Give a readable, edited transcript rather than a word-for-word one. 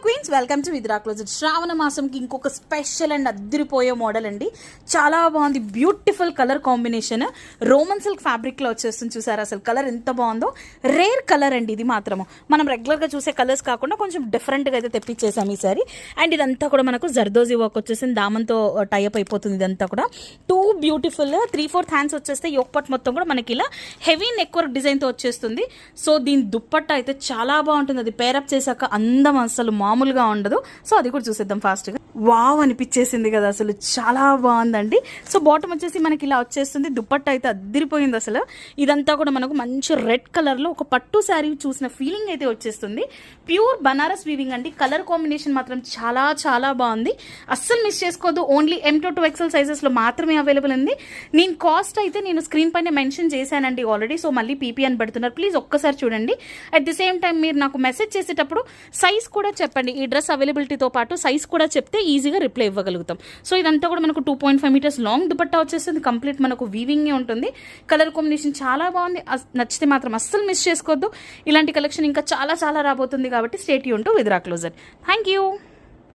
Queens, welcome to Vidra closet. Shravana మాసంకి ఇంకొక special and అద్దరిపోయే మోడల్ అండి. చాలా బాగుంది, beautiful colour combination. Roman silk ఫ్యాబ్రిక్లో వచ్చేస్తుంది. చూసారా అసలు కలర్ ఎంత బాగుందో. రేర్ కలర్ అండి ఇది మాత్రము. మనం రెగ్యులర్గా చూసే కలర్స్ కాకుండా కొంచెం డిఫరెంట్గా అయితే తెప్పించేసాం ఈసారి. అండ్ ఇదంతా కూడా మనకు జర్దోజీ వర్క్ వచ్చేసింది, దామంతో టైఅప్ అయిపోతుంది. ఇదంతా కూడా టూ బ్యూటిఫుల్ 3/4 హ్యాండ్స్ వచ్చేస్తే యోక్ పట్ మొత్తం కూడా మనకి ఇలా హెవీ నెక్ వర్క్ డిజైన్తో వచ్చేస్తుంది. సో దీని దుప్పట్ట అయితే చాలా బాగుంటుంది. అది పేరప్ చేశాక అందం అసలు మామూలుగా ఉండదు. సో అది కూడా చూసేద్దాం ఫాస్ట్గా. వావ్ అనిపించేసింది కదా, అసలు చాలా బాగుందండి. సో బాటమ్ వచ్చేసి మనకి ఇలా వచ్చేస్తుంది. దుప్పట్ట అయితే అద్దరిపోయింది అసలు. ఇదంతా కూడా మనకు మంచి రెడ్ కలర్లో ఒక పట్టు శారీ చూసిన ఫీలింగ్ అయితే వచ్చేస్తుంది. ప్యూర్ బనారస్ వీవింగ్ అండి. కలర్ కాంబినేషన్ మాత్రం చాలా చాలా బాగుంది. అస్సలు మిస్ చేసుకోవద్దు. ఓన్లీ M to 2XL సైజెస్లో మాత్రమే అవైలబుల్ ఉంది. నేను కాస్ట్ అయితే నేను స్క్రీన్ పైన మెన్షన్ చేశానండి ఆల్రెడీ. సో మళ్ళీ PP అని పెడుతున్నారు, ప్లీజ్ ఒక్కసారి చూడండి. అట్ ది సేమ్ టైం మీరు నాకు మెసేజ్ చేసేటప్పుడు సైజ్ కూడా చెప్పండి. ఈ డ్రెస్ అవైలబిలిటీతో పాటు సైజ్ కూడా చెప్తే ఈజీగా రిప్లై ఇవ్వగలుగుతాం. సో ఇదంతా కూడా మనకు 2.5 మీటర్స్ లాంగ్ దుపట్టా వచ్చేస్తుంది. కంప్లీట్ మనకు వీవింగే ఉంటుంది. కలర్ కాంబినేషన్ చాలా బాగుంది. నచ్చితే మాత్రం అస్సలు మిస్ చేసుకోవద్దు. ఇలాంటి కలెక్షన్ ఇంకా చాలా చాలా రాబోతుంది కాబట్టి stay tune to Vidra closet. Thank you.